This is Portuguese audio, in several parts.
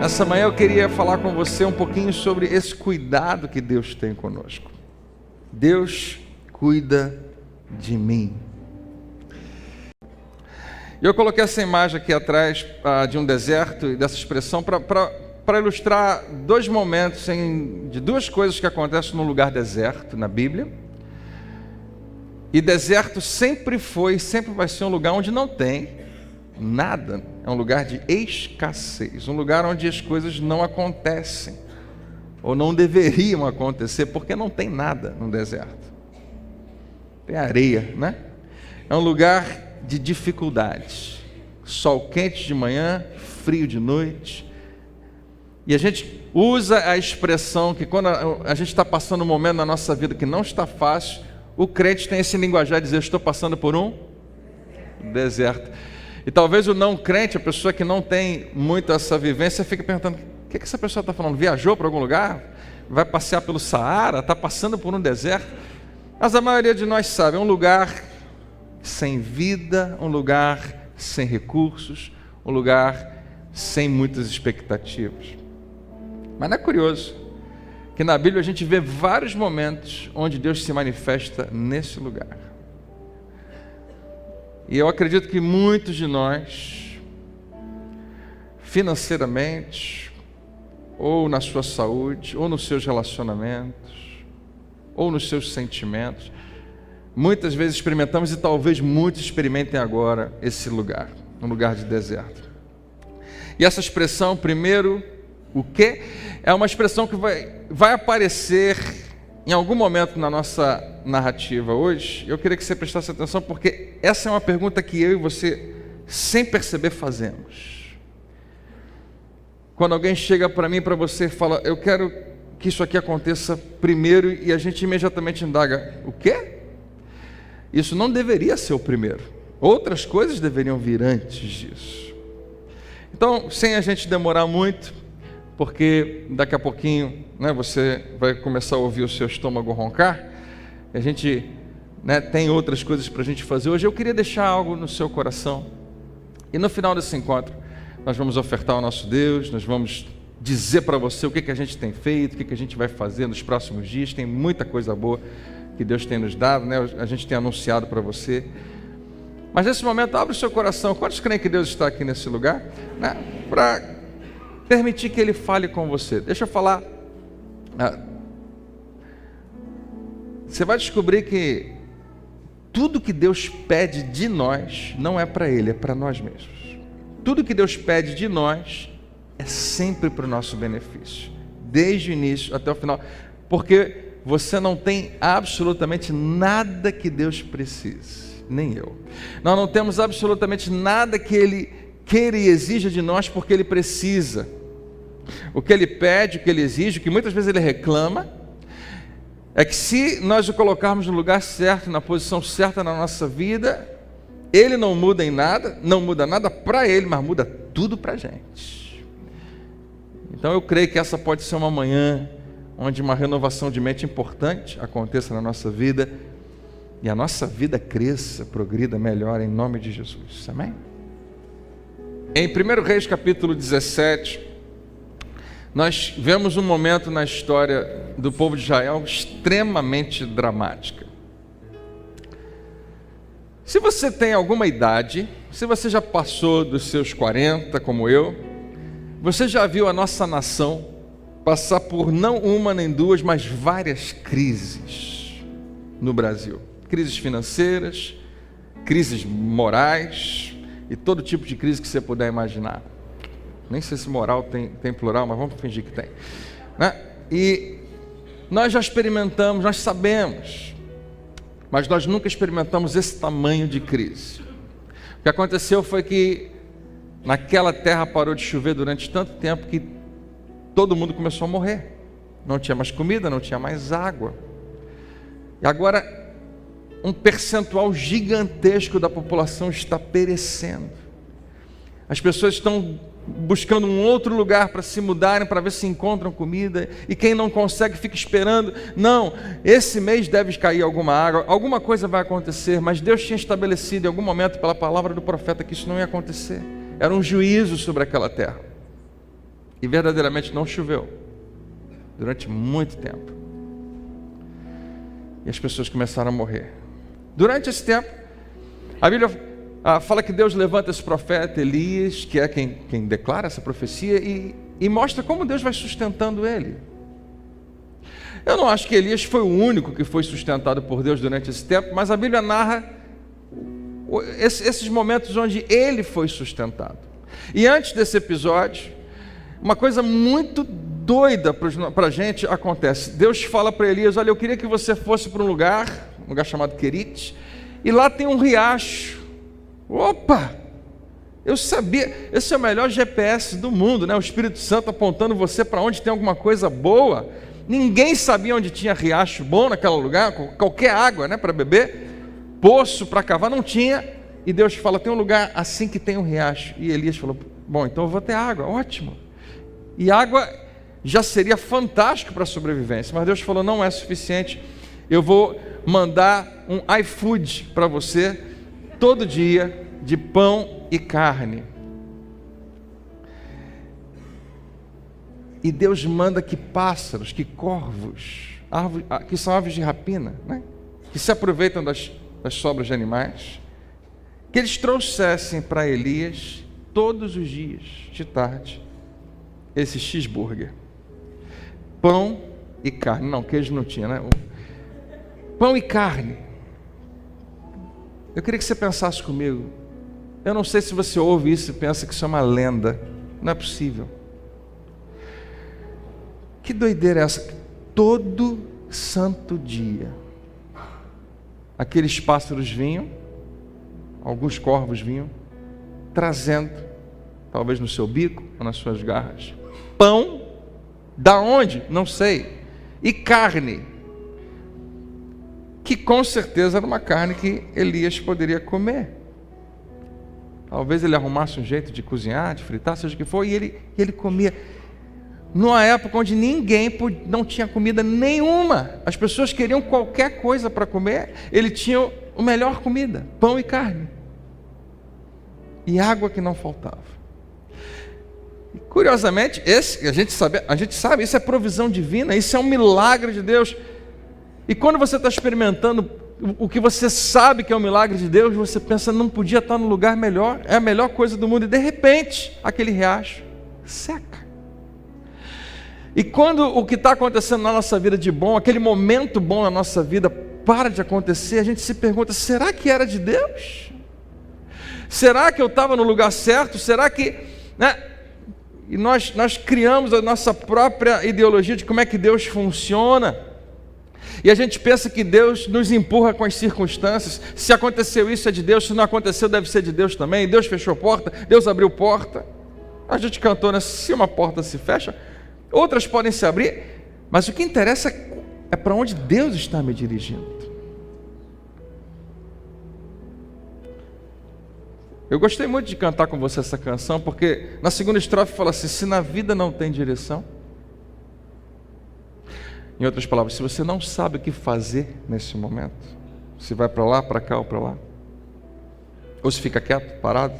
Nessa manhã eu queria falar com você um pouquinho sobre esse cuidado que Deus tem conosco. Deus cuida de mim. Eu coloquei essa imagem aqui atrás de um deserto e dessa expressão para ilustrar dois momentos de duas coisas que acontecem num lugar deserto na Bíblia. E deserto sempre vai ser um lugar onde não tem nada. É um lugar de escassez, um lugar onde as coisas não acontecem, ou não deveriam acontecer, porque não tem nada no deserto. Tem areia, né? É um lugar de dificuldades. Sol quente de manhã, frio de noite. E a gente usa a expressão que quando a gente está passando um momento na nossa vida que não está fácil, o crente tem esse linguajar de dizer: eu estou passando por um deserto. E talvez o não crente, a pessoa que não tem muito essa vivência, fica perguntando: o que essa pessoa está falando? Viajou para algum lugar? Vai passear pelo Saara? Está passando por um deserto? Mas a maioria de nós sabe, é um lugar sem vida, um lugar sem recursos, um lugar sem muitas expectativas. Mas não é curioso que na Bíblia a gente vê vários momentos onde Deus se manifesta nesse lugar. E eu acredito que muitos de nós, financeiramente, ou na sua saúde, ou nos seus relacionamentos, ou nos seus sentimentos, muitas vezes experimentamos, e talvez muitos experimentem agora, esse lugar, um lugar de deserto. E essa expressão, primeiro, o quê? É uma expressão que vai aparecer em algum momento na nossa narrativa hoje. Eu queria que você prestasse atenção, porque essa é uma pergunta que eu e você, sem perceber, fazemos. Quando alguém chega para mim, para você, e fala: eu quero que isso aqui aconteça primeiro, e a gente imediatamente indaga: o quê? Isso não deveria ser o primeiro. Outras coisas deveriam vir antes disso. Então, sem a gente demorar muito, porque daqui a pouquinho, você vai começar a ouvir o seu estômago roncar, a gente tem outras coisas para a gente fazer hoje. Eu queria deixar algo no seu coração, e no final desse encontro nós vamos ofertar ao nosso Deus, nós vamos dizer para você o que a gente tem feito, o que a gente vai fazer nos próximos dias. Tem muita coisa boa que Deus tem nos dado, a gente tem anunciado para você. Mas nesse momento, abre o seu coração. Quantos creem que Deus está aqui nesse lugar? Para permitir que Ele fale com você. Deixa eu falar. Você vai descobrir que tudo que Deus pede de nós não é para Ele, é para nós mesmos. Tudo que Deus pede de nós é sempre para o nosso benefício, desde o início até o final, porque você não tem absolutamente nada que Deus precise, nem eu. Nós não temos absolutamente nada que Ele queira e exija de nós, porque Ele precisa. O que Ele pede, o que Ele exige, o que muitas vezes Ele reclama, é que se nós o colocarmos no lugar certo, na posição certa na nossa vida, Ele não muda em nada, não muda nada para Ele, mas muda tudo para a gente. Então eu creio que essa pode ser uma manhã onde uma renovação de mente importante aconteça na nossa vida, e a nossa vida cresça, progrida, melhore, em nome de Jesus. Amém? Em 1 Reis capítulo 17, nós vemos um momento na história do povo de Israel extremamente dramática. Se você tem alguma idade, se você já passou dos seus 40, como eu, você já viu a nossa nação passar por não uma nem duas, mas várias crises no Brasil. Crises financeiras, crises morais e todo tipo de crise que você puder imaginar. Nem sei se moral tem plural, mas vamos fingir que tem. E nós já experimentamos, nós sabemos, mas nós nunca experimentamos esse tamanho de crise. O que aconteceu foi que naquela terra parou de chover durante tanto tempo que todo mundo começou a morrer. Não tinha mais comida, não tinha mais água. E agora um percentual gigantesco da população está perecendo. As pessoas estão buscando um outro lugar para se mudarem, para ver se encontram comida, e quem não consegue fica esperando. Não, esse mês deve cair alguma água, alguma coisa vai acontecer, mas Deus tinha estabelecido em algum momento pela palavra do profeta que isso não ia acontecer. Era um juízo sobre aquela terra. E verdadeiramente não choveu durante muito tempo. E as pessoas começaram a morrer. Durante esse tempo, a Bíblia fala que Deus levanta esse profeta Elias, que é quem declara essa profecia, e mostra como Deus vai sustentando ele. Eu não acho que Elias foi o único que foi sustentado por Deus durante esse tempo, mas a Bíblia narra esses momentos onde ele foi sustentado. E antes desse episódio, uma coisa muito doida para a gente acontece. Deus fala para Elias: olha, eu queria que você fosse para um lugar chamado Querite, e lá tem um riacho. Opa! Eu sabia, esse é o melhor GPS do mundo, né? O Espírito Santo apontando você para onde tem alguma coisa boa. Ninguém sabia onde tinha riacho bom naquele lugar, qualquer água, né, para beber, poço para cavar, não tinha. E Deus fala: tem um lugar assim que tem um riacho. E Elias falou: bom, então eu vou ter água, ótimo. E água já seria fantástico para a sobrevivência, mas Deus falou: não é suficiente, eu vou mandar um iFood para você todo dia, de pão e carne. E Deus manda que pássaros, que corvos, que são aves de rapina, né, que se aproveitam das sobras de animais, que eles trouxessem para Elias todos os dias, de tarde, esse cheeseburger. Pão e carne. Não, queijo não tinha, né? Pão e carne. Eu queria que você pensasse comigo. Eu não sei se você ouve isso e pensa que isso é uma lenda. Não é possível. Que doideira é essa? Todo santo dia, aqueles pássaros vinham, alguns corvos vinham, trazendo, talvez no seu bico ou nas suas garras, pão. Da onde? Não sei. E carne, que com certeza era uma carne que Elias poderia comer. Talvez ele arrumasse um jeito de cozinhar, de fritar, seja o que for, e ele comia. Numa época onde não tinha comida nenhuma, as pessoas queriam qualquer coisa para comer, ele tinha a melhor comida, pão e carne. E água que não faltava. Curiosamente, a gente sabe, isso é provisão divina, isso é um milagre de Deus. E quando você está experimentando o que você sabe que é um milagre de Deus, você pensa: não podia estar num lugar melhor, é a melhor coisa do mundo. E de repente, aquele riacho seca. E quando o que está acontecendo na nossa vida de bom, aquele momento bom na nossa vida para de acontecer, a gente se pergunta: será que era de Deus? Será que eu estava no lugar certo? Será que... né? E nós criamos a nossa própria ideologia de como é que Deus funciona. E a gente pensa que Deus nos empurra com as circunstâncias. Se aconteceu isso é de Deus, se não aconteceu deve ser de Deus também. Deus fechou porta, Deus abriu porta. A gente cantou, né? Se uma porta se fecha, outras podem se abrir. Mas o que interessa é para onde Deus está me dirigindo. Eu gostei muito de cantar com você essa canção, porque na segunda estrofe fala assim: se na vida não tem direção. Em outras palavras, se você não sabe o que fazer nesse momento, se vai para lá, para cá ou para lá, ou se fica quieto, parado,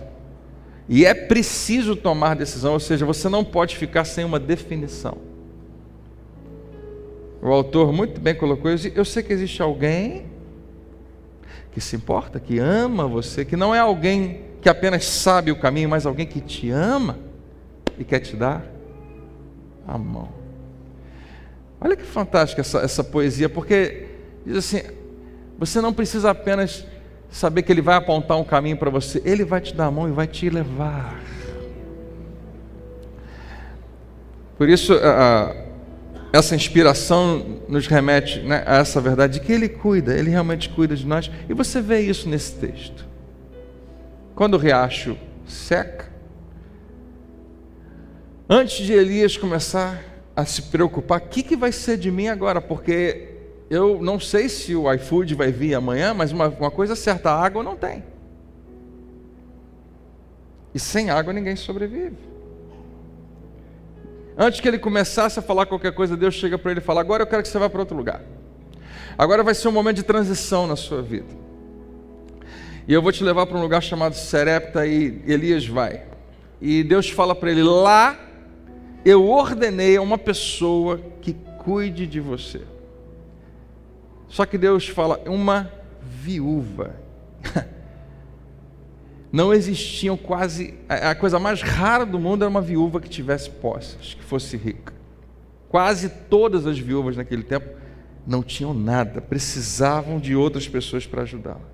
e é preciso tomar decisão, ou seja, você não pode ficar sem uma definição. O autor muito bem colocou isso. Eu sei que existe alguém que se importa, que ama você, que não é alguém que apenas sabe o caminho, mas alguém que te ama e quer te dar a mão. Olha que fantástica essa poesia, porque diz assim: você não precisa apenas saber que Ele vai apontar um caminho para você, Ele vai te dar a mão e vai te levar. Por isso, essa inspiração nos remete, né, a essa verdade de que Ele cuida, Ele realmente cuida de nós. E você vê isso nesse texto. Quando o riacho seca, antes de Elias começar a se preocupar: o que vai ser de mim agora? Porque eu não sei se o iFood vai vir amanhã, mas uma coisa certa: a água não tem. E sem água ninguém sobrevive. Antes que ele começasse a falar qualquer coisa, Deus chega para ele e fala: agora eu quero que você vá para outro lugar. Agora vai ser um momento de transição na sua vida. E eu vou te levar para um lugar chamado Serepta, e Elias vai. E Deus fala para ele: lá eu ordenei a uma pessoa que cuide de você. Só que Deus fala, uma viúva. Não existiam quase, a coisa mais rara do mundo era uma viúva que tivesse posses, que fosse rica. Quase todas as viúvas naquele tempo não tinham nada, precisavam de outras pessoas para ajudá-la.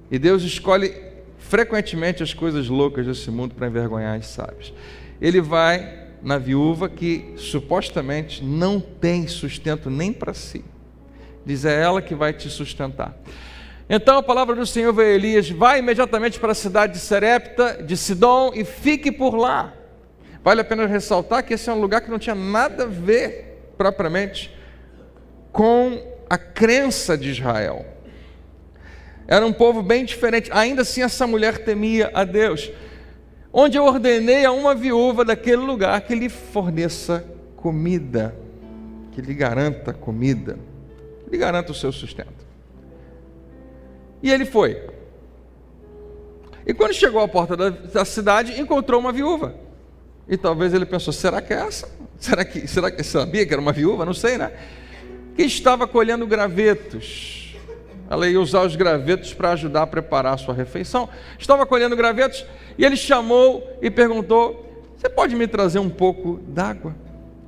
E Deus escolhe frequentemente as coisas loucas desse mundo para envergonhar os sábios. Ele vai na viúva que supostamente não tem sustento nem para si. Diz, é ela que vai te sustentar. Então a palavra do Senhor veio a Elias, vai imediatamente para a cidade de Serepta, de Sidom, e fique por lá. Vale a pena ressaltar que esse é um lugar que não tinha nada a ver propriamente com a crença de Israel. Era um povo bem diferente. Ainda assim essa mulher temia a Deus. Onde eu ordenei a uma viúva daquele lugar que lhe forneça comida, que lhe garanta comida, que lhe garanta o seu sustento. E ele foi. E quando chegou à porta da cidade, encontrou uma viúva. E talvez ele pensou, será que é essa? Será que sabia que era uma viúva? Não sei, né? Que estava colhendo gravetos. Ela ia usar os gravetos para ajudar a preparar a sua refeição. Estava colhendo gravetos e ele chamou e perguntou, você pode me trazer um pouco d'água?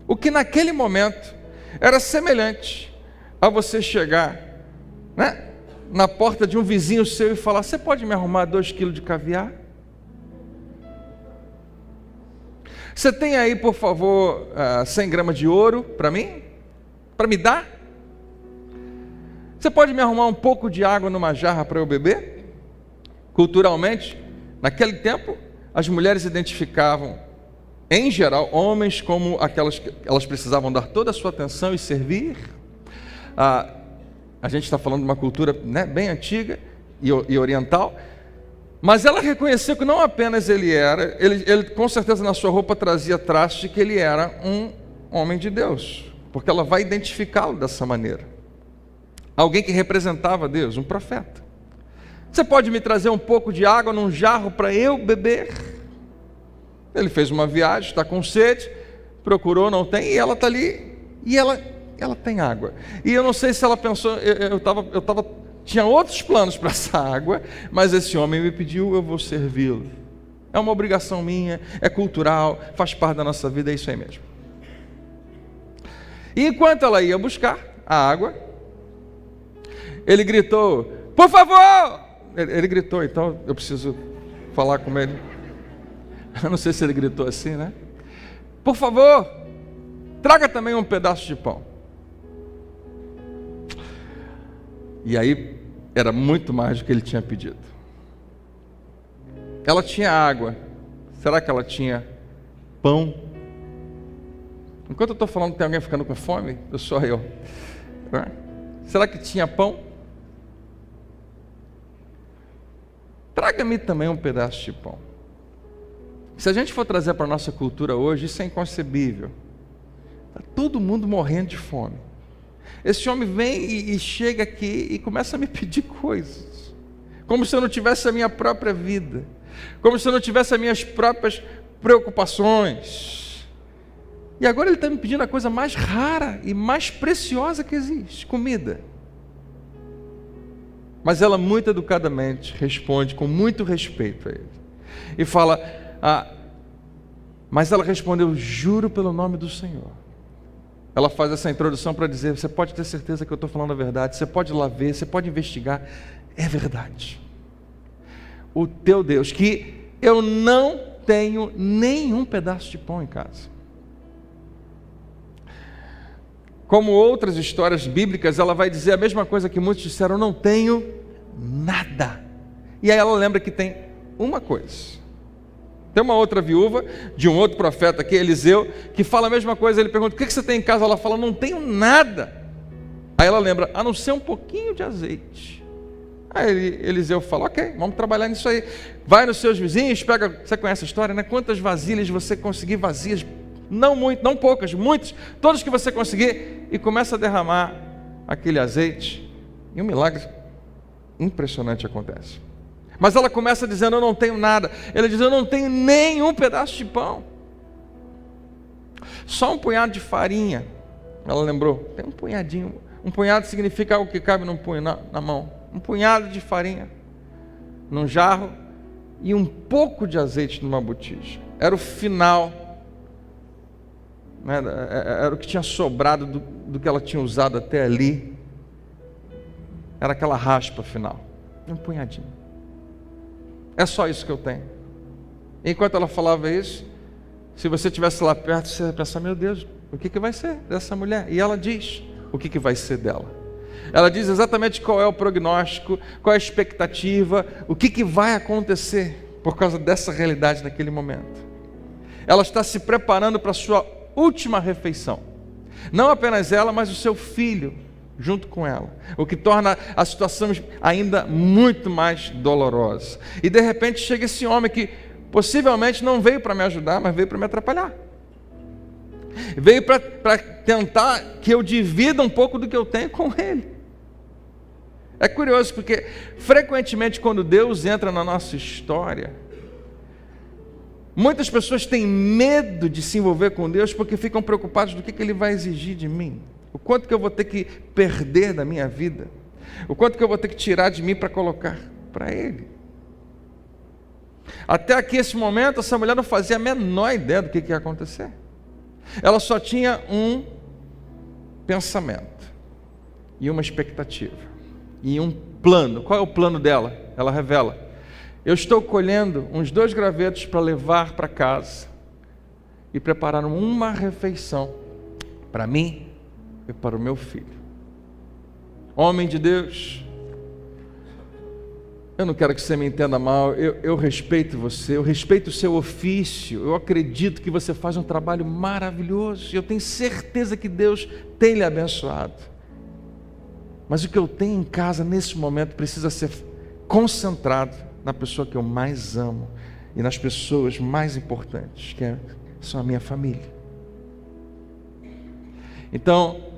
O que naquele momento era semelhante a você chegar, né, na porta de um vizinho seu e falar, você pode me arrumar 2 quilos de caviar? Você tem aí, por favor, 100 gramas de ouro para mim? Para me dar? Você pode me arrumar um pouco de água numa jarra para eu beber? Culturalmente, naquele tempo, as mulheres identificavam, em geral, homens como aquelas que elas precisavam dar toda a sua atenção e servir. A gente está falando de uma cultura, né, bem antiga e oriental, mas ela reconheceu que não apenas ele com certeza na sua roupa trazia traços de que ele era um homem de Deus, porque ela vai identificá-lo dessa maneira. Alguém que representava Deus, um profeta. Você pode me trazer um pouco de água num jarro para eu beber? Ele fez uma viagem, está com sede, procurou, não tem, e ela está ali, e ela tem água. E eu não sei se ela pensou, tinha outros planos para essa água, mas esse homem me pediu, eu vou servi-lo. É uma obrigação minha, é cultural, faz parte da nossa vida, é isso aí mesmo. E enquanto ela ia buscar a água, ele gritou, por favor! Ele gritou, então eu preciso falar com ele. Eu não sei se ele gritou assim, né? Por favor, traga também um pedaço de pão. E aí, era muito mais do que ele tinha pedido. Ela tinha água. Será que ela tinha pão? Enquanto eu estou falando, tem alguém ficando com fome? Eu sou eu. Será que tinha pão? Traga-me também um pedaço de pão. Se a gente for trazer para a nossa cultura hoje, isso é inconcebível. Está todo mundo morrendo de fome. Esse homem vem e chega aqui e começa a me pedir coisas, como se eu não tivesse a minha própria vida, como se eu não tivesse as minhas próprias preocupações. E agora ele está me pedindo a coisa mais rara e mais preciosa que existe, comida. Mas ela muito educadamente responde com muito respeito a ele. E fala, mas ela respondeu, juro pelo nome do Senhor. Ela faz essa introdução para dizer, você pode ter certeza que eu estou falando a verdade, você pode ir lá ver, você pode investigar, é verdade. O teu Deus, que eu não tenho nenhum pedaço de pão em casa. Como outras histórias bíblicas, ela vai dizer a mesma coisa que muitos disseram, não tenho nada. E aí ela lembra que tem uma coisa. Tem uma outra viúva, de um outro profeta aqui, Eliseu, que fala a mesma coisa, ele pergunta, o que você tem em casa? Ela fala, não tenho nada. Aí ela lembra, a não ser um pouquinho de azeite. Aí Eliseu fala, ok, vamos trabalhar nisso aí. Vai nos seus vizinhos, pega, você conhece a história, né? Quantas vasilhas você conseguir vazias, não muito, não poucas, muitas, todas que você conseguir, e começa a derramar aquele azeite, e um milagre impressionante acontece. Mas ela começa dizendo, eu não tenho nada. Ela diz, eu não tenho nenhum pedaço de pão. Só um punhado de farinha. Ela lembrou, tem um punhadinho. Um punhado significa algo que cabe num punho, na mão. Um punhado de farinha num jarro e um pouco de azeite numa botija. Era o final, né? Era o que tinha sobrado do que ela tinha usado até ali. Era aquela raspa final. Um punhadinho. É só isso que eu tenho. Enquanto ela falava isso, se você estivesse lá perto, você ia pensar, meu Deus, o que vai ser dessa mulher? E ela diz o que vai ser dela. Ela diz exatamente qual é o prognóstico, qual é a expectativa, o que vai acontecer por causa dessa realidade naquele momento. Ela está se preparando para a sua última refeição. Não apenas ela, mas o seu filho junto com ela, o que torna a situação ainda muito mais dolorosa. E de repente chega esse homem que possivelmente não veio para me ajudar, mas veio para me atrapalhar. Veio para tentar que eu divida um pouco do que eu tenho com ele. É curioso porque frequentemente quando Deus entra na nossa história, muitas pessoas têm medo de se envolver com Deus porque ficam preocupados do que Ele vai exigir de mim. O quanto que eu vou ter que perder da minha vida. O quanto que eu vou ter que tirar de mim para colocar para Ele. Até aqui, esse momento, essa mulher não fazia a menor ideia do que ia acontecer. Ela só tinha um pensamento e uma expectativa e um plano. Qual é o plano dela? Ela revela: eu estou colhendo uns 2 gravetos para levar para casa e preparar uma refeição para mim e para o meu filho. Homem de Deus, eu não quero que você me entenda mal, eu respeito você, eu respeito o seu ofício, eu acredito que você faz um trabalho maravilhoso, eu tenho certeza que Deus tem lhe abençoado. Mas o que eu tenho em casa nesse momento precisa ser concentrado na pessoa que eu mais amo e nas pessoas mais importantes, que são a minha família. Então,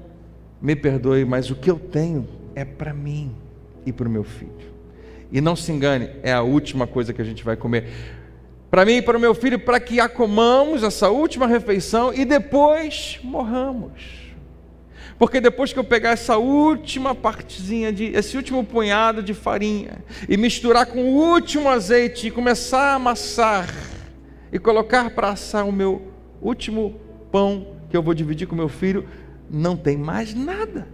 me perdoe, mas o que eu tenho é para mim e para o meu filho. E não se engane, é a última coisa que a gente vai comer. Para mim e para o meu filho, para que a comamos essa última refeição e depois morramos. Porque depois que eu pegar essa última partezinha, esse último punhado de farinha, e misturar com o último azeite, e começar a amassar, e colocar para assar o meu último pão, que eu vou dividir com meu filho, não tem mais nada.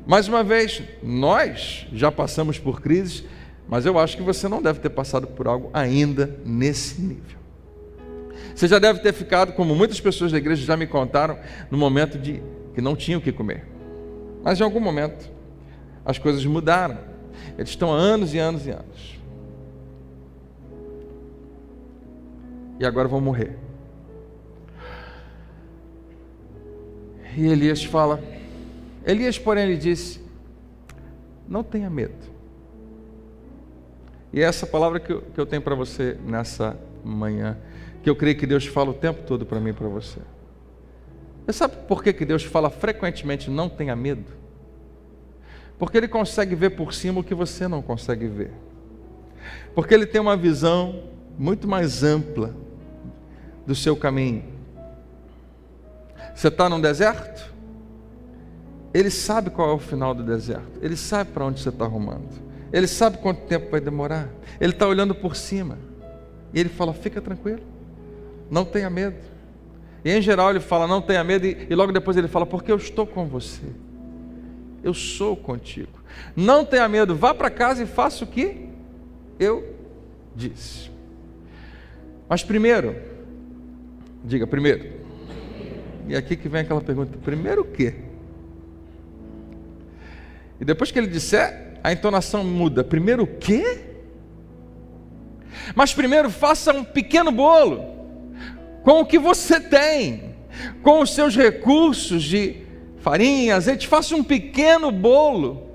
Mais uma vez, nós já passamos por crises, mas eu acho que você não deve ter passado por algo ainda nesse nível. Você já deve ter ficado, como muitas pessoas da igreja já me contaram, no momento de que não tinham o que comer. Mas em algum momento, as coisas mudaram. Eles estão há anos e anos e anos. E agora vão morrer. E Elias fala... Elias, porém, lhe disse: não tenha medo. E é essa palavra que eu tenho para você nessa manhã, que eu creio que Deus fala o tempo todo para mim e para você. Você sabe por que Deus fala frequentemente não tenha medo? Porque Ele consegue ver por cima o que você não consegue ver. Porque Ele tem uma visão muito mais ampla do seu caminho. Você está num deserto? Ele sabe qual é o final do deserto. Ele sabe para onde você está arrumando. Ele sabe quanto tempo vai demorar. Ele está olhando por cima. E Ele fala: fica tranquilo, não tenha medo. E em geral Ele fala: não tenha medo. E logo depois Ele fala: porque eu estou com você. Eu sou contigo. Não tenha medo, vá para casa e faça o que eu disse. Mas primeiro, diga primeiro. E aqui que vem aquela pergunta: primeiro o quê? E depois que ele disser, a entonação muda. Primeiro o quê? Mas primeiro faça um pequeno bolo, com o que você tem, com os seus recursos de farinha, azeite. Faça um pequeno bolo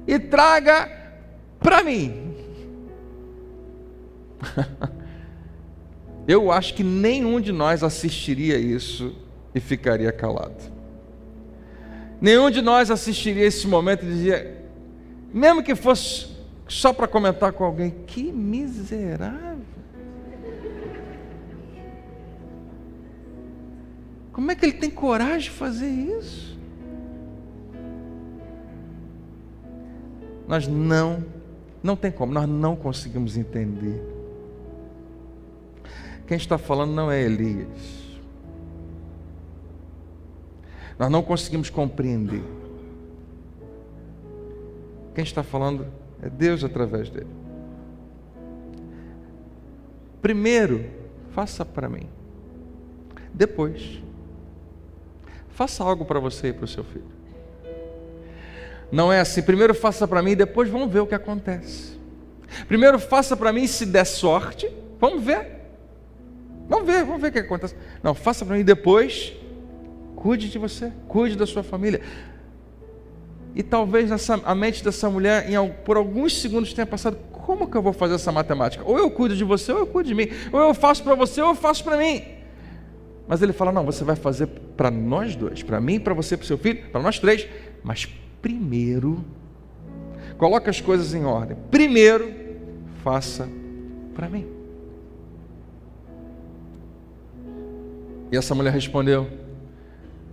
e traga para mim. Eu acho que nenhum de nós assistiria isso e ficaria calado. Nenhum de nós assistiria esse momento e dizia, mesmo que fosse só para comentar com alguém: que miserável. Como é que ele tem coragem de fazer isso? Nós não tem como, nós não conseguimos entender. Quem está falando não é Elias. Nós não conseguimos compreender. Quem está falando é Deus através dele. Primeiro, faça para mim. Depois, faça algo para você e para o seu filho. Não é assim, primeiro faça para mim e depois vamos ver o que acontece. Primeiro faça para mim e se der sorte, vamos ver. Vamos ver o que acontece. Não, faça para mim e depois cuide de você, cuide da sua família. E talvez a mente dessa mulher, por alguns segundos, tenha passado: como que eu vou fazer essa matemática? Ou eu cuido de você, ou eu cuido de mim. Ou eu faço para você, ou eu faço para mim. Mas ele fala: não, você vai fazer para nós dois, para mim, para você, para o seu filho, para nós três. Mas primeiro, coloque as coisas em ordem. Primeiro, faça para mim. E essa mulher respondeu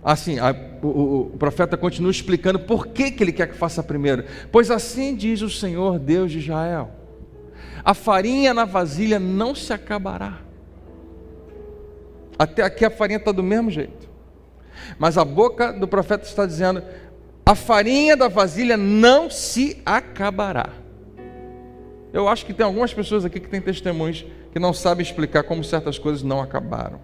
assim, o profeta continua explicando por que ele quer que faça primeiro. Pois assim diz o Senhor Deus de Israel: a farinha na vasilha não se acabará. Até aqui a farinha está do mesmo jeito, mas a boca do profeta está dizendo: a farinha da vasilha não se acabará. Eu acho que tem algumas pessoas aqui que têm testemunhos que não sabem explicar como certas coisas não acabaram.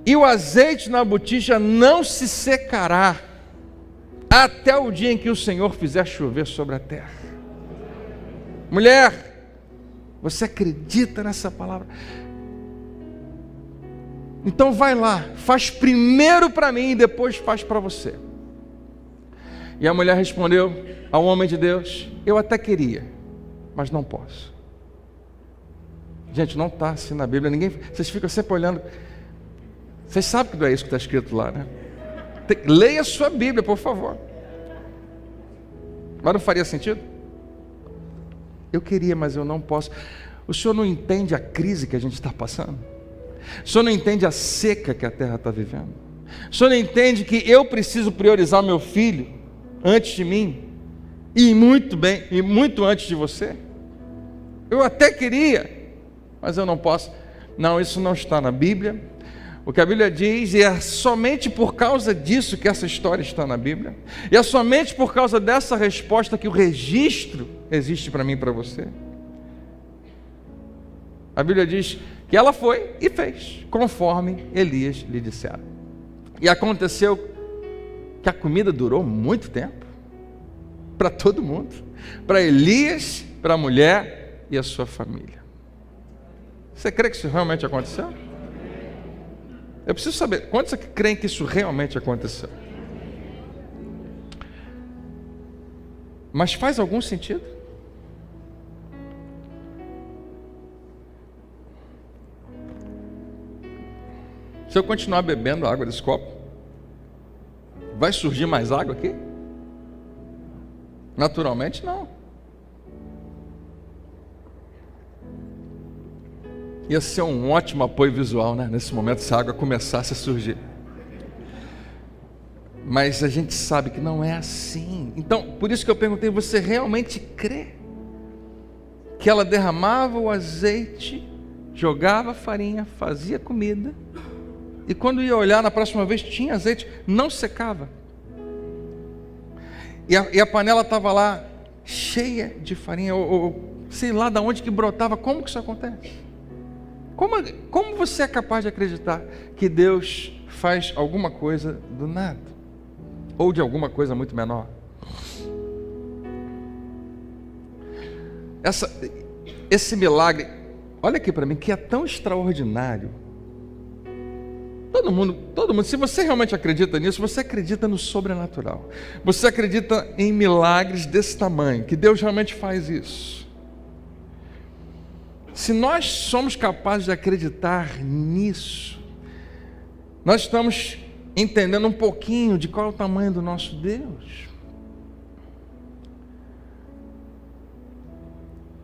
E o azeite na botija não se secará até o dia em que o Senhor fizer chover sobre a terra. Mulher, você acredita nessa palavra? Então vai lá, faz primeiro para mim e depois faz para você. E a mulher respondeu ao homem de Deus: eu até queria, mas não posso. Gente, não está assim na Bíblia. Vocês ficam sempre olhando. Vocês sabem que não é isso que está escrito lá, né? Leia a sua Bíblia, por favor. Mas não faria sentido? Eu queria, mas eu não posso. O senhor não entende a crise que a gente está passando? O senhor não entende a seca que a terra está vivendo? O senhor não entende que eu preciso priorizar meu filho antes de mim? E muito bem, e muito antes de você? Eu até queria, mas eu não posso. Não, isso não está na Bíblia. O que a Bíblia diz, e é somente por causa disso que essa história está na Bíblia, e é somente por causa dessa resposta que o registro existe para mim e para você. A Bíblia diz que ela foi e fez, conforme Elias lhe dissera. E aconteceu que a comida durou muito tempo, para todo mundo, para Elias, para a mulher e a sua família. Você crê que isso realmente aconteceu? Eu preciso saber, quantos aqui creem que isso realmente aconteceu? Mas faz algum sentido? Se eu continuar bebendo a água desse copo, vai surgir mais água aqui? Naturalmente não. Ia ser um ótimo apoio visual, né? Nesse momento, se a água começasse a surgir. Mas a gente sabe que não é assim. Então, por isso que eu perguntei: você realmente crê que ela derramava o azeite, jogava a farinha, fazia comida, e quando ia olhar na próxima vez tinha azeite, não secava? E a panela estava lá cheia de farinha, ou sei lá de onde que brotava. Como que isso acontece? Como você é capaz de acreditar que Deus faz alguma coisa do nada? Ou de alguma coisa muito menor? Esse milagre, olha aqui para mim, que é tão extraordinário. Todo mundo, se você realmente acredita nisso, você acredita no sobrenatural. Você acredita em milagres desse tamanho, que Deus realmente faz isso. Se nós somos capazes de acreditar nisso, nós estamos entendendo um pouquinho de qual é o tamanho do nosso Deus.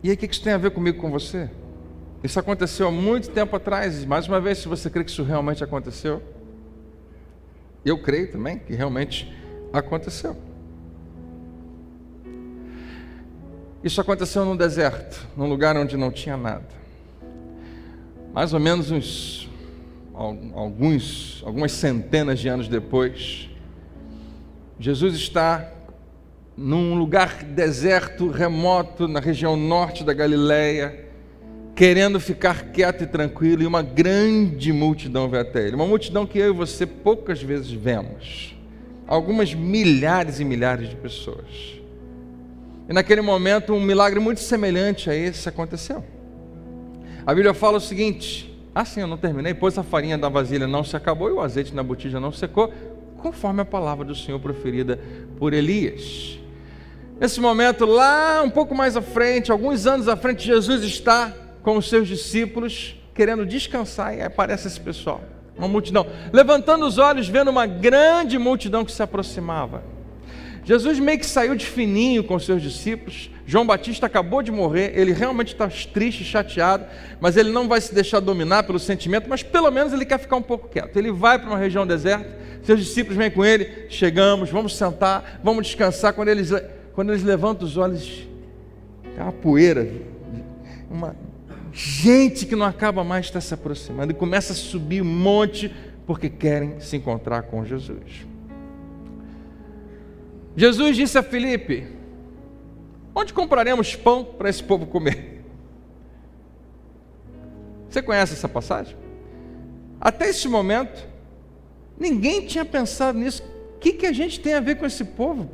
E aí, o que isso tem a ver comigo, com você? Isso aconteceu há muito tempo atrás. Mais uma vez, se você crê que isso realmente aconteceu, Eu creio também que realmente aconteceu. Isso aconteceu no deserto, num lugar onde não tinha nada. Mais ou menos algumas centenas de anos depois, Jesus está num lugar deserto, remoto, na região norte da Galileia, querendo ficar quieto e tranquilo, e uma grande multidão vai até ele. Uma multidão que eu e você poucas vezes vemos. Algumas milhares e milhares de pessoas. E naquele momento, um milagre muito semelhante a esse aconteceu. A Bíblia fala o seguinte: sim, eu não terminei, pois a farinha da vasilha não se acabou e o azeite na botija não secou, conforme a palavra do Senhor proferida por Elias. Nesse momento, lá um pouco mais à frente, alguns anos à frente, Jesus está com os seus discípulos, querendo descansar, e aí aparece esse pessoal, uma multidão, levantando os olhos, vendo uma grande multidão que se aproximava. Jesus meio que saiu de fininho com os seus discípulos. João Batista acabou de morrer, ele realmente está triste, chateado, mas ele não vai se deixar dominar pelo sentimento, mas pelo menos ele quer ficar um pouco quieto. Ele vai para uma região deserta, seus discípulos vêm com ele, chegamos, vamos sentar, vamos descansar. Quando eles levantam os olhos, tem uma poeira, uma gente que não acaba mais está se aproximando, e começa a subir um monte, porque querem se encontrar com Jesus. Jesus disse a Filipe: onde compraremos pão para esse povo comer? Você conhece essa passagem? Até esse momento, ninguém tinha pensado nisso. O que a gente tem a ver com esse povo?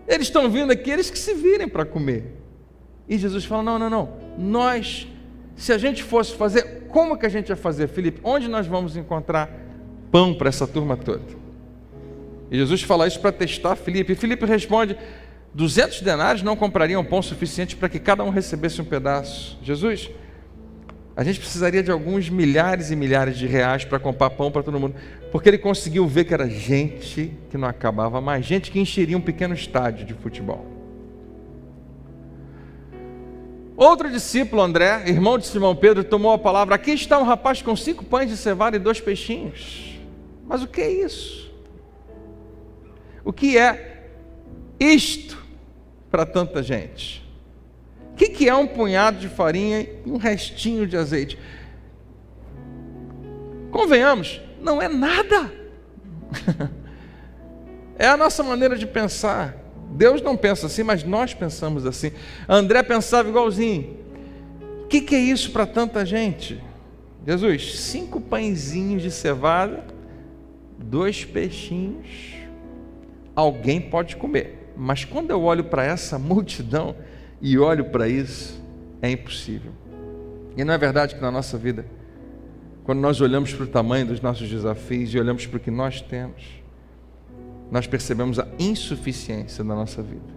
Eles estão vindo aqui, eles que se virem para comer. E Jesus fala: não, nós, se a gente fosse fazer, como que a gente ia fazer, Filipe? Onde nós vamos encontrar pão para essa turma toda? E Jesus fala isso para testar Filipe. E Filipe responde: 200 denários não comprariam pão suficiente para que cada um recebesse um pedaço. Jesus, a gente precisaria de alguns milhares e milhares de reais para comprar pão para todo mundo. Porque ele conseguiu ver que era gente que não acabava mais, gente que encheria um pequeno estádio de futebol. Outro discípulo, André, irmão de Simão Pedro, tomou a palavra: aqui está um rapaz com 5 pães de cevada e 2 peixinhos. Mas o que é isso? O que é isto para tanta gente? O que é um punhado de farinha e um restinho de azeite? Convenhamos, não é nada. É a nossa maneira de pensar. Deus não pensa assim, mas nós pensamos assim. André pensava igualzinho. O que é isso para tanta gente? Jesus, 5 pãezinhos de cevada, 2 peixinhos. Alguém pode comer, mas quando eu olho para essa multidão e olho para isso, é impossível. E não é verdade que na nossa vida, quando nós olhamos para o tamanho dos nossos desafios e olhamos para o que nós temos, nós percebemos a insuficiência da nossa vida.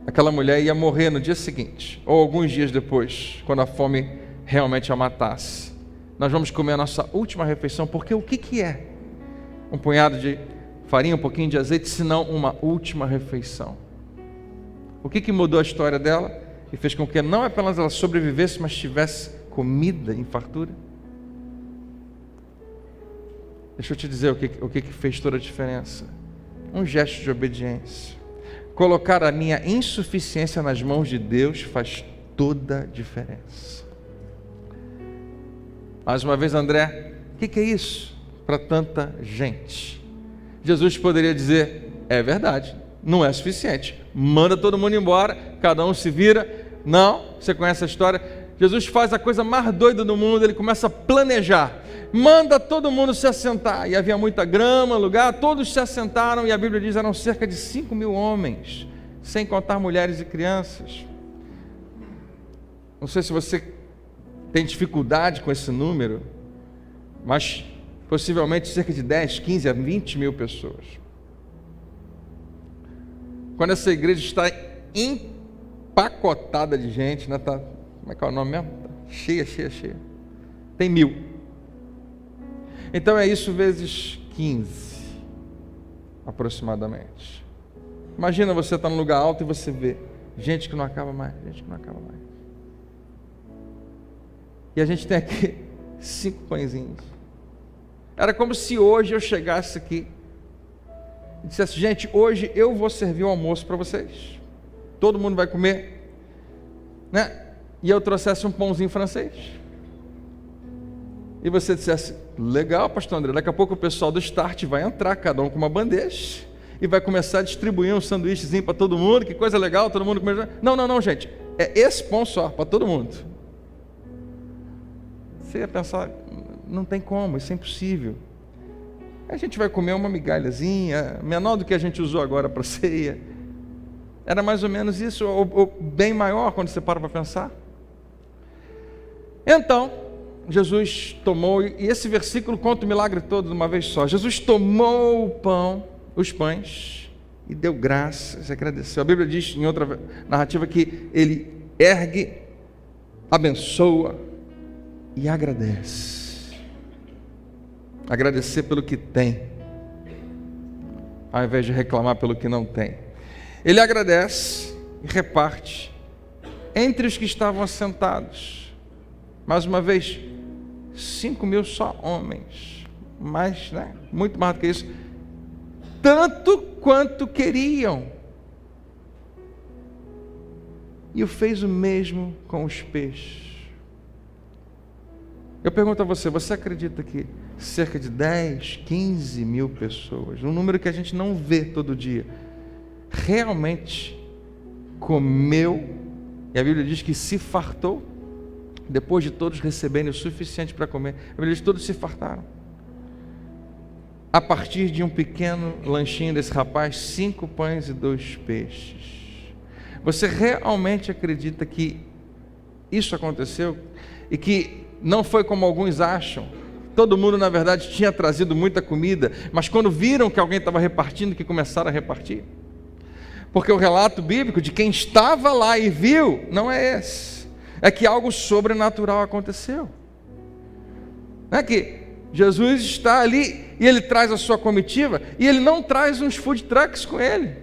Aquela mulher ia morrer no dia seguinte, ou alguns dias depois, quando a fome realmente a matasse. Nós vamos comer a nossa última refeição, porque o que é um punhado de farinha, um pouquinho de azeite, senão uma última refeição? O que mudou a história dela e fez com que não apenas ela sobrevivesse, mas tivesse comida em fartura? Deixa eu te dizer o que fez toda a diferença. Um gesto de obediência. Colocar a minha insuficiência nas mãos de Deus faz toda a diferença. Mais uma vez, André, o que é isso para tanta gente? Jesus poderia dizer: é verdade, não é suficiente, manda todo mundo embora, cada um se vira. Não, você conhece a história. Jesus faz a coisa mais doida do mundo, ele começa a planejar, manda todo mundo se assentar, e havia muita grama, lugar, todos se assentaram, e a Bíblia diz que eram cerca de 5.000 homens, sem contar mulheres e crianças. Não sei se você tem dificuldade com esse número, mas possivelmente cerca de 10, 15 a 20 mil pessoas. Quando essa igreja está empacotada de gente, né, tá, como é que é o nome mesmo? Tá cheia. Tem 1.000. Então é isso vezes 15, aproximadamente. Imagina você estar num lugar alto e você vê gente que não acaba mais, E a gente tem aqui 5 pãezinhos. Era como se hoje eu chegasse aqui e dissesse: gente, hoje eu vou servir o almoço para vocês. Todo mundo vai comer, né? E eu trouxesse um pãozinho francês. E você dissesse: legal, pastor André, daqui a pouco o pessoal do Start vai entrar, cada um com uma bandeja, e vai começar a distribuir um sanduíchezinho para todo mundo, que coisa legal, todo mundo comer. Não, gente, é esse pão só, para todo mundo. Você ia pensar: não tem como, isso é impossível. A gente vai comer uma migalhazinha, menor do que a gente usou agora para ceia. Era mais ou menos isso, ou bem maior, quando você para pensar. Então, Jesus tomou, e esse versículo conta o milagre todo de uma vez só. Jesus tomou o pão, os pães, e deu graças, agradeceu. A Bíblia diz em outra narrativa que ele ergue, abençoa e agradece. Agradecer pelo que tem, ao invés de reclamar pelo que não tem. Ele agradece e reparte entre os que estavam assentados. Mais uma vez, 5.000 só homens, mas, né, muito mais do que isso, tanto quanto queriam. E fez o mesmo com os peixes. Eu pergunto a você: você acredita que cerca de 10, 15 mil pessoas, um número que a gente não vê todo dia, realmente comeu, e a Bíblia diz que se fartou, depois de todos receberem o suficiente para comer? A Bíblia diz que todos se fartaram, a partir de um pequeno lanchinho desse rapaz, 5 pães e 2 peixes. Você realmente acredita que isso aconteceu? E que não foi como alguns acham? Todo mundo, na verdade, tinha trazido muita comida, mas quando viram que alguém estava repartindo, que começaram a repartir? Porque o relato bíblico de quem estava lá e viu, não é esse. É que algo sobrenatural aconteceu. Não é que Jesus está ali e ele traz a sua comitiva, e ele não traz uns food trucks com ele.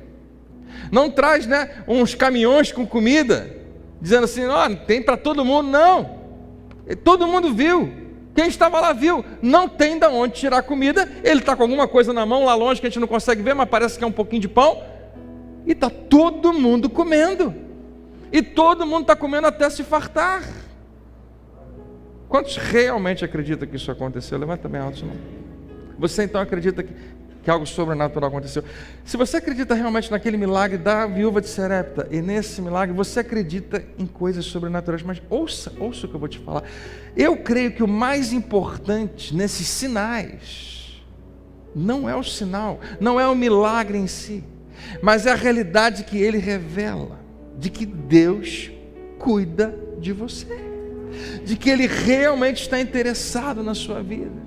Não traz, né, uns caminhões com comida, dizendo assim: ó, tem para todo mundo. Não. Todo mundo viu. Quem estava lá viu. Não tem de onde tirar comida. Ele está com alguma coisa na mão lá longe que a gente não consegue ver, mas parece que é um pouquinho de pão. E está todo mundo comendo. E todo mundo está comendo até se fartar. Quantos realmente acreditam que isso aconteceu? Levanta bem alto, irmão. Você então acredita que algo sobrenatural aconteceu? Se você acredita realmente naquele milagre da viúva de Sarepta, e nesse milagre você acredita em coisas sobrenaturais, mas ouça o que eu vou te falar. Eu creio que o mais importante nesses sinais não é o sinal, não é o milagre em si, mas é a realidade que ele revela, de que Deus cuida de você, de que ele realmente está interessado na sua vida,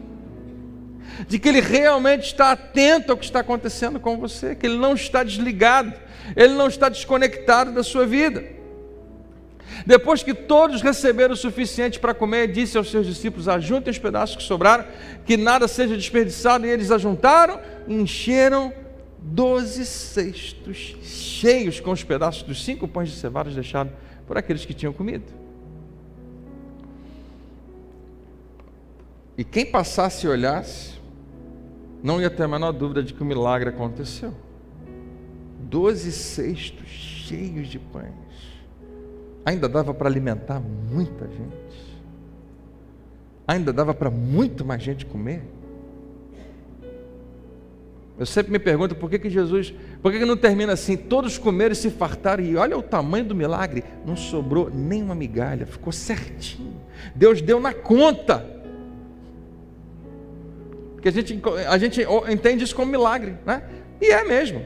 de que ele realmente está atento ao que está acontecendo com você, que ele não está desligado, ele não está desconectado da sua vida. Depois que todos receberam o suficiente para comer, disse aos seus discípulos: ajuntem os pedaços que sobraram, que nada seja desperdiçado. E eles ajuntaram e encheram 12 cestos cheios com os pedaços dos 5 pães de cevada deixados por aqueles que tinham comido. E quem passasse e olhasse, não ia ter a menor dúvida de que o milagre aconteceu. 12 cestos cheios de pães. Ainda dava para alimentar muita gente. Ainda dava para muito mais gente comer. Eu sempre me pergunto por que Jesus, por que não termina assim: todos comeram e se fartaram, e olha o tamanho do milagre, não sobrou nem uma migalha, ficou certinho. Deus deu na conta. Porque a gente entende isso como milagre, né? E é mesmo.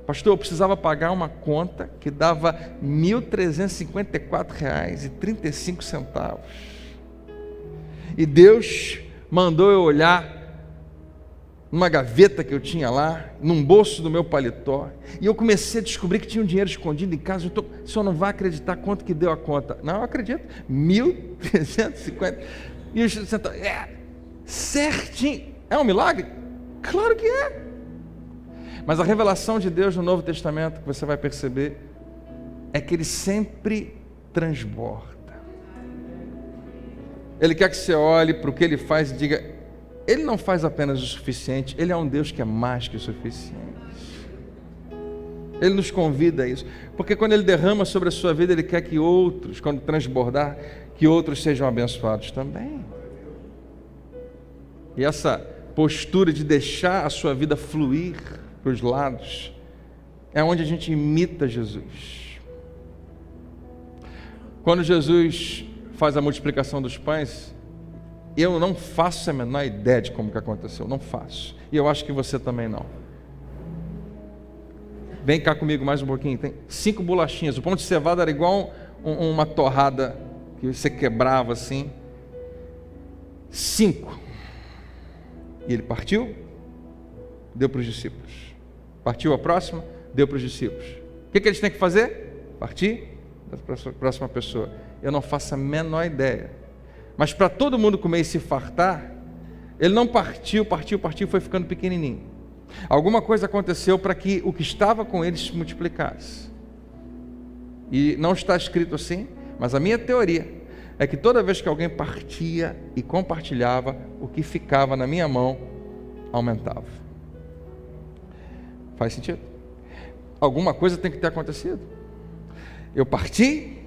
Pastor, eu precisava pagar uma conta que dava R$ 1.354,35. E Deus mandou eu olhar numa gaveta que eu tinha lá, num bolso do meu paletó, e eu comecei a descobrir que tinha um dinheiro escondido em casa. O senhor não vai acreditar quanto que deu a conta. Não, eu acredito. 1.350. E os centavos. Certinho. É um milagre? Claro que é. Mas a revelação de Deus no Novo Testamento, que você vai perceber, é que ele sempre transborda. Ele quer que você olhe para o que Ele faz e diga: Ele não faz apenas o suficiente, Ele é um Deus que é mais que o suficiente. Ele nos convida a isso, porque quando Ele derrama sobre a sua vida, Ele quer que outros, quando transbordar, que outros sejam abençoados também. E essa postura de deixar a sua vida fluir para os lados, é onde a gente imita Jesus. Quando Jesus faz a multiplicação dos pães, eu não faço a menor ideia de como que aconteceu, não faço. E eu acho que você também não. Vem cá comigo mais um pouquinho. Tem 5 bolachinhas. O pão de cevada era igual uma torrada que você quebrava assim. 5. E ele partiu, deu para os discípulos. Partiu a próxima, deu para os discípulos. O que eles têm que fazer? Partir para a próxima pessoa. Eu não faço a menor ideia. Mas para todo mundo comer e se fartar, ele não partiu, foi ficando pequenininho. Alguma coisa aconteceu para que o que estava com eles se multiplicasse. E não está escrito assim, mas a minha teoria é que toda vez que alguém partia e compartilhava, o que ficava na minha mão aumentava. Faz sentido? Alguma coisa tem que ter acontecido. Eu parti,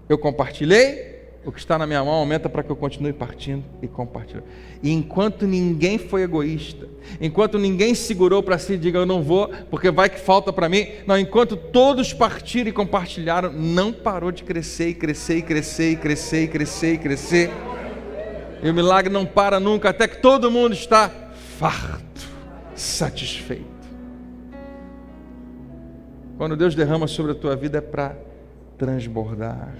eu compartilhei, o que está na minha mão aumenta para que eu continue partindo e compartilhando. E enquanto ninguém foi egoísta, enquanto ninguém segurou para si e diga: eu não vou, porque vai que falta para mim. Não, enquanto todos partiram e compartilharam, não parou de crescer e crescer e crescer e crescer e crescer e crescer. E o milagre não para nunca, até que todo mundo está farto, satisfeito. Quando Deus derrama sobre a tua vida, é para transbordar.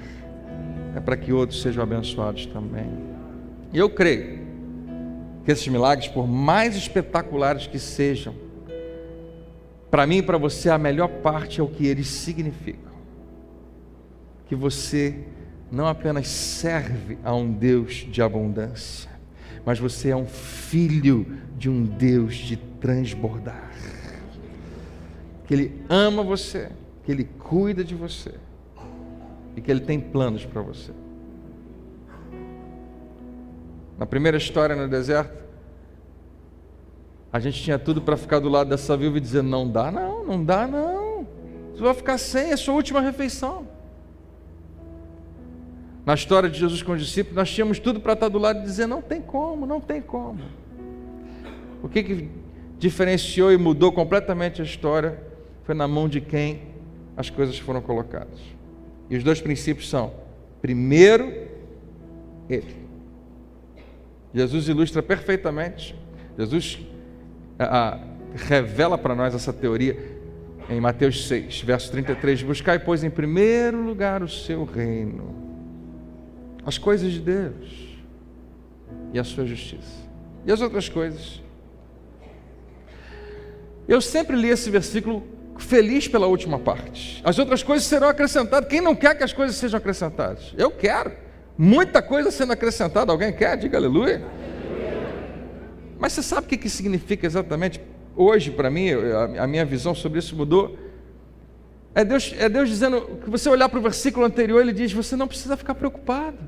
É para que outros sejam abençoados também. E eu creio que esses milagres, por mais espetaculares que sejam, para mim e para você, a melhor parte é o que eles significam. Que você não apenas serve a um Deus de abundância, mas você é um filho de um Deus de transbordar. Que Ele ama você, que Ele cuida de você, e que Ele tem planos para você. Na primeira história no deserto, a gente tinha tudo para ficar do lado dessa viúva e dizer: não dá não, não dá não, você vai ficar sem a sua última refeição. Na história de Jesus com os discípulos, nós tínhamos tudo para estar do lado e dizer: não tem como, não tem como. O que diferenciou e mudou completamente a história foi na mão de quem as coisas foram colocadas. E os 2 princípios são: primeiro, Ele. Jesus ilustra perfeitamente, Jesus revela para nós essa teoria em Mateus 6, verso 33, buscai, pois, em primeiro lugar o seu reino, as coisas de Deus e a sua justiça, e as outras coisas. Eu sempre li esse versículo feliz pela última parte. As outras coisas serão acrescentadas. Quem não quer que as coisas sejam acrescentadas? Eu quero. Muita coisa sendo acrescentada. Alguém quer? Diga aleluia. Mas você sabe o que significa exatamente? Hoje, para mim, a minha visão sobre isso mudou. É Deus dizendo, que você olhar para o versículo anterior, Ele diz: você não precisa ficar preocupado.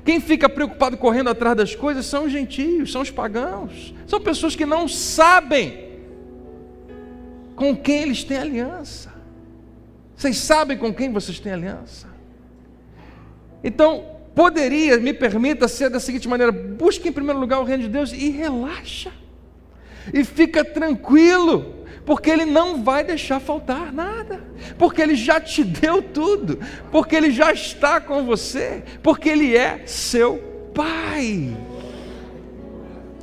Quem fica preocupado correndo atrás das coisas são os gentios, são os pagãos, são pessoas que não sabem com quem eles têm aliança. Vocês sabem com quem vocês têm aliança? Então, me permita ser da seguinte maneira: busque em primeiro lugar o reino de Deus e relaxa. E fica tranquilo, porque Ele não vai deixar faltar nada, porque Ele já te deu tudo, porque Ele já está com você, porque Ele é seu Pai.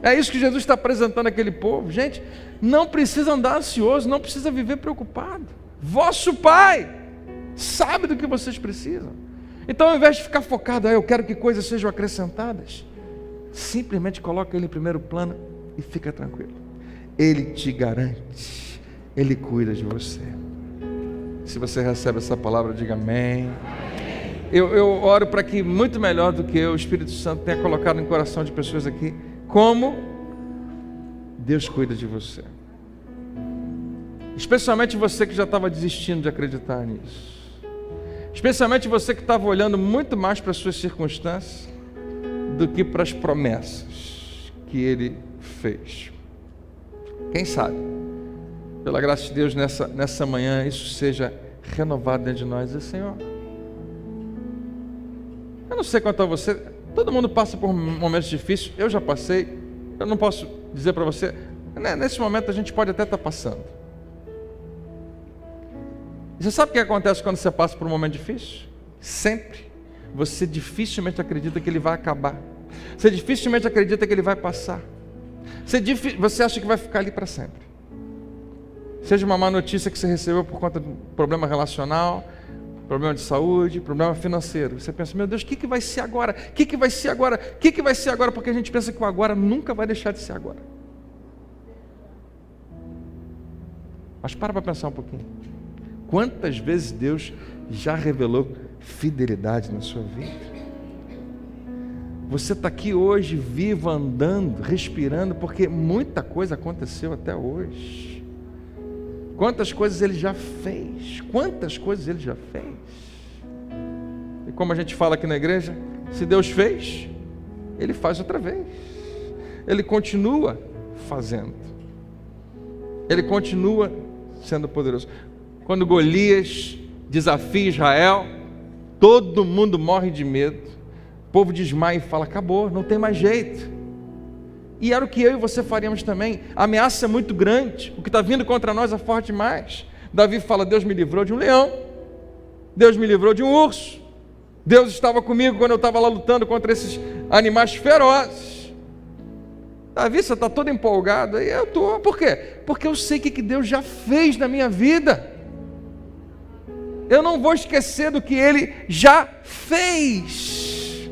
É isso que Jesus está apresentando àquele povo. Gente, não precisa andar ansioso, não precisa viver preocupado. Vosso Pai sabe do que vocês precisam. Então, ao invés de ficar focado: eu quero que coisas sejam acrescentadas, simplesmente coloca Ele em primeiro plano e fica tranquilo. Ele te garante, Ele cuida de você. Se você recebe essa palavra, diga amém. Eu oro para que, muito melhor do que eu, o Espírito Santo tenha colocado no coração de pessoas aqui como Deus cuida de você. Especialmente você que já estava desistindo de acreditar nisso. Especialmente você que estava olhando muito mais para as suas circunstâncias do que para as promessas que Ele fez. Quem sabe, pela graça de Deus, nessa manhã, isso seja renovado dentro de nós. Dizer: Senhor, eu não sei quanto a você, todo mundo passa por momentos difíceis, eu já passei, eu não posso dizer para você, nesse momento a gente pode até estar passando. E você sabe o que acontece quando você passa por um momento difícil? Sempre. Você dificilmente acredita que ele vai acabar. Você dificilmente acredita que ele vai passar. Você acha que vai ficar ali para sempre. Seja uma má notícia que você recebeu por conta de um problema relacional, problema de saúde, problema financeiro. Você pensa: meu Deus, o que vai ser agora? O que vai ser agora? O que vai ser agora? Porque a gente pensa que o agora nunca vai deixar de ser agora. Mas para pensar um pouquinho. Quantas vezes Deus já revelou fidelidade na sua vida? Você está aqui hoje, vivo, andando, respirando, porque muita coisa aconteceu até hoje. Quantas coisas Ele já fez? Quantas coisas Ele já fez? E como a gente fala aqui na igreja, se Deus fez, Ele faz outra vez. Ele continua fazendo. Ele continua sendo poderoso. Quando Golias desafia Israel, todo mundo morre de medo. O povo desmaia e fala: acabou, não tem mais jeito. E era o que eu e você faríamos também. A ameaça é muito grande, o que está vindo contra nós é forte demais. Davi fala: Deus me livrou de um leão, Deus me livrou de um urso, Deus estava comigo quando eu estava lá lutando contra esses animais ferozes. Davi, você está todo empolgado? E eu estou. Por quê? Porque eu sei o que Deus já fez na minha vida. Eu não vou esquecer do que Ele já fez.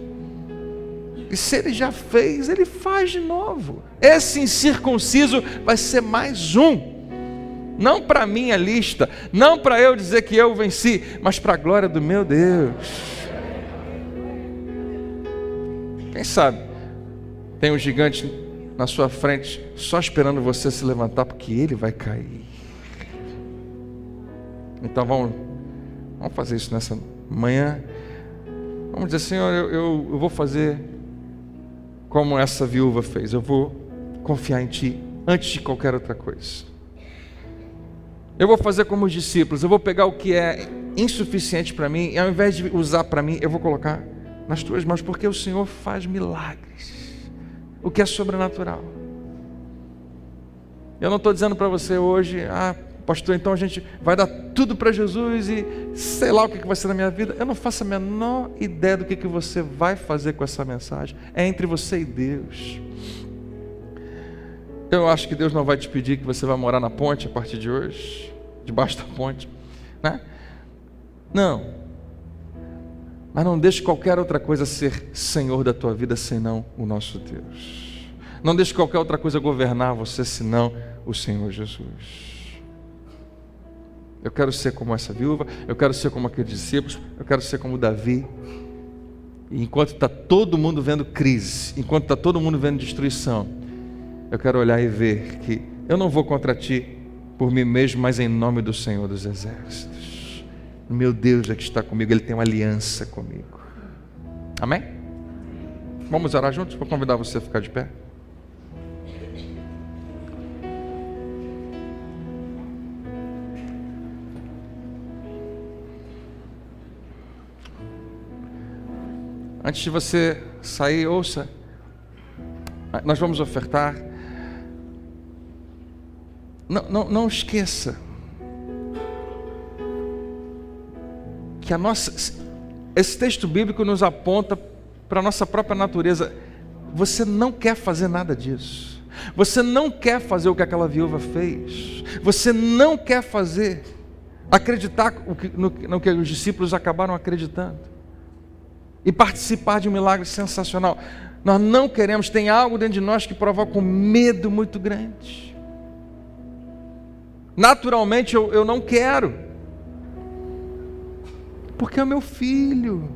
E se Ele já fez, Ele faz de novo. Esse incircunciso vai ser mais um. Não para a minha lista, não para eu dizer que eu venci, mas para a glória do meu Deus. Quem sabe tem um gigante na sua frente só esperando você se levantar, porque ele vai cair. Então vamos fazer isso nessa manhã. Vamos dizer: Senhor, eu vou fazer como essa viúva fez. Eu vou confiar em Ti antes de qualquer outra coisa. Eu vou fazer como os discípulos. Eu vou pegar o que é insuficiente para mim, e ao invés de usar para mim, eu vou colocar nas Tuas mãos, porque o Senhor faz milagres, o que é sobrenatural. Eu não estou dizendo para você hoje: pastor, então a gente vai dar tudo para Jesus e sei lá o que vai ser na minha vida. Eu não faço a menor ideia do que você vai fazer com essa mensagem. É entre você e Deus. Eu acho que Deus não vai te pedir que você vai morar na ponte a partir de hoje, debaixo da ponte, né? Não. Mas não deixe qualquer outra coisa ser Senhor da tua vida senão o nosso Deus. Não deixe qualquer outra coisa governar você senão o Senhor Jesus. Eu quero ser como essa viúva, eu quero ser como aqueles discípulos, eu quero ser como Davi. E enquanto está todo mundo vendo crise, enquanto está todo mundo vendo destruição, eu quero olhar e ver que eu não vou contra ti por mim mesmo, mas em nome do Senhor dos Exércitos. Meu Deus é que está comigo, Ele tem uma aliança comigo. Amém? Vamos orar juntos? Vou convidar você a ficar de pé. Antes de você sair, ouça, nós vamos ofertar. Não esqueça que esse texto bíblico nos aponta para a nossa própria natureza. Você não quer fazer nada disso. Você não quer fazer o que aquela viúva fez. Você não quer acreditar no que os discípulos acabaram acreditando. E participar de um milagre sensacional. Nós não queremos, tem algo dentro de nós que provoca um medo muito grande. Naturalmente eu não quero. Porque é o meu filho.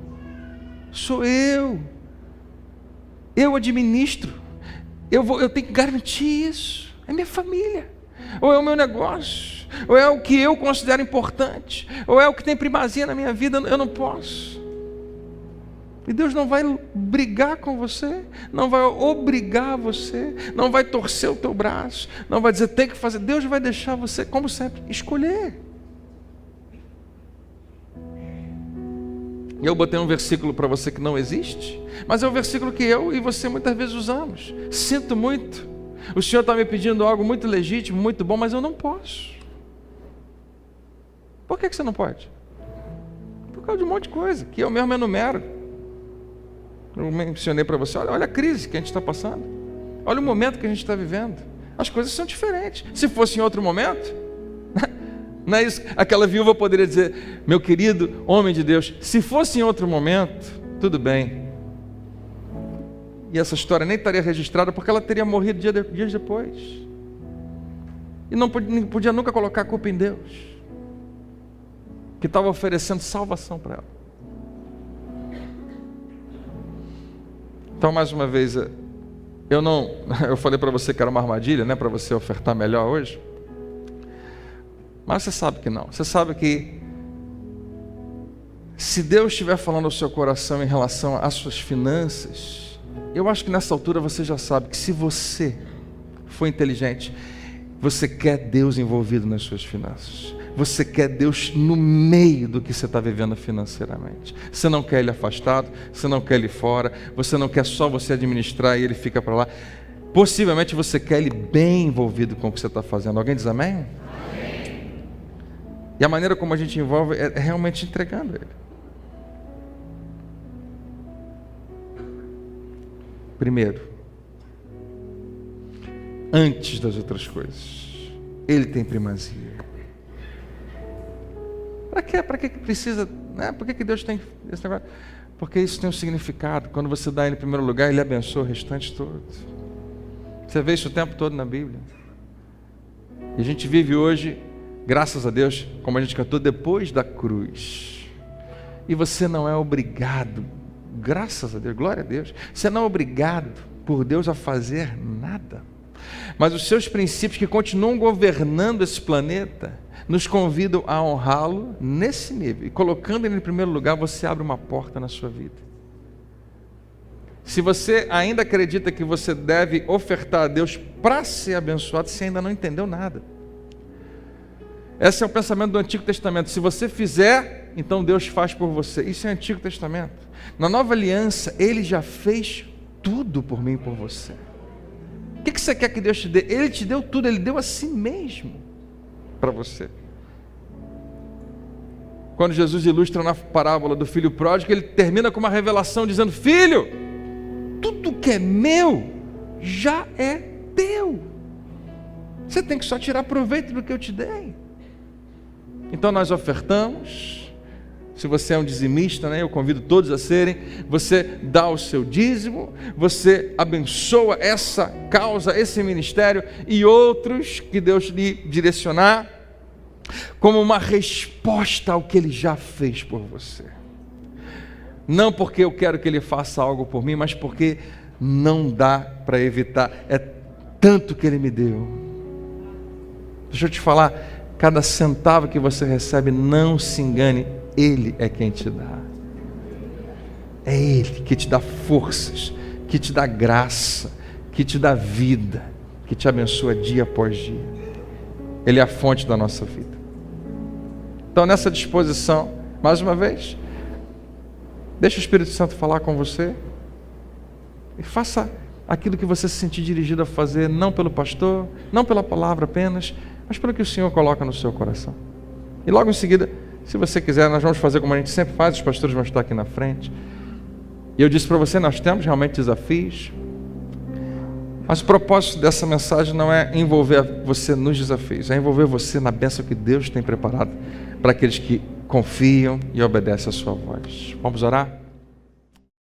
Sou eu. Eu administro. Eu tenho que garantir isso. É minha família. Ou é o meu negócio. Ou é o que eu considero importante. Ou é o que tem primazia na minha vida. Eu não posso. E Deus não vai brigar com você, não vai obrigar você, não vai torcer o teu braço, não vai dizer tem que fazer. Deus vai deixar você, como sempre, escolher. Eu botei um versículo para você que não existe, mas é um versículo que eu e você muitas vezes usamos. Sinto muito, o Senhor está me pedindo algo muito legítimo, muito bom, mas eu não posso. Por que você não pode? Por causa de um monte de coisa, que eu mesmo enumero. Eu mencionei para você, olha a crise que a gente está passando, olha o momento que a gente está vivendo. As coisas são diferentes. Se fosse em outro momento, não é isso? Aquela viúva poderia dizer, meu querido homem de Deus, se fosse em outro momento, tudo bem. E essa história nem estaria registrada, porque ela teria morrido dias depois. E não podia nunca colocar a culpa em Deus, que estava oferecendo salvação para ela. Então, mais uma vez, eu falei para você que era uma armadilha, né, para você ofertar melhor hoje. Mas você sabe que não. Você sabe que se Deus estiver falando ao seu coração em relação às suas finanças, eu acho que nessa altura você já sabe que se você for inteligente, você quer Deus envolvido nas suas finanças. Você quer Deus no meio do que você está vivendo financeiramente. Você não quer Ele afastado, você não quer Ele fora, você não quer só você administrar e Ele fica para lá. Possivelmente você quer Ele bem envolvido com o que você está fazendo. Alguém diz amém? E a maneira como a gente envolve é realmente entregando Ele. Primeiro, antes das outras coisas, Ele tem primazia. Para quê? Para que precisa? Né? Por que Deus tem esse negócio? Porque isso tem um significado. Quando você dá Ele em primeiro lugar, Ele abençoa o restante todo. Você vê isso o tempo todo na Bíblia. E a gente vive hoje, graças a Deus, como a gente cantou, depois da cruz. E você não é obrigado, graças a Deus, glória a Deus, você não é obrigado por Deus a fazer nada. Mas os seus princípios que continuam governando esse planeta, nos convidam a honrá-lo nesse nível. E colocando Ele em primeiro lugar, você abre uma porta na sua vida. Se você ainda acredita que você deve ofertar a Deus para ser abençoado, você ainda não entendeu nada. Esse é o pensamento do Antigo Testamento. Se você fizer, então Deus faz por você. Isso é Antigo Testamento. Na Nova Aliança, Ele já fez tudo por mim e por você. O que você quer que Deus te dê? Ele te deu tudo, Ele deu a si mesmo para você. Quando Jesus ilustra na parábola do filho pródigo, Ele termina com uma revelação dizendo, filho, tudo que é meu já é teu. Você tem que só tirar proveito do que eu te dei. Então nós ofertamos. Se você é um dizimista, né, eu convido todos a serem. Você dá o seu dízimo, você abençoa essa causa, esse ministério e outros que Deus lhe direcionar, como uma resposta ao que Ele já fez por você. Não porque eu quero que Ele faça algo por mim, mas porque não dá para evitar. É tanto que Ele me deu. Deixa eu te falar, cada centavo que você recebe, não se engane, Ele é quem te dá. É Ele que te dá forças, que te dá graça, que te dá vida, que te abençoa dia após dia. Ele é a fonte da nossa vida. Então, nessa disposição, mais uma vez, deixa o Espírito Santo falar com você e faça aquilo que você se sentir dirigido a fazer, não pelo pastor, não pela palavra apenas, mas pelo que o Senhor coloca no seu coração. E logo em seguida, se você quiser, nós vamos fazer como a gente sempre faz, os pastores vão estar aqui na frente. E eu disse para você, nós temos realmente desafios, mas o propósito dessa mensagem não é envolver você nos desafios, é envolver você na bênção que Deus tem preparado para aqueles que confiam e obedecem a sua voz. Vamos orar?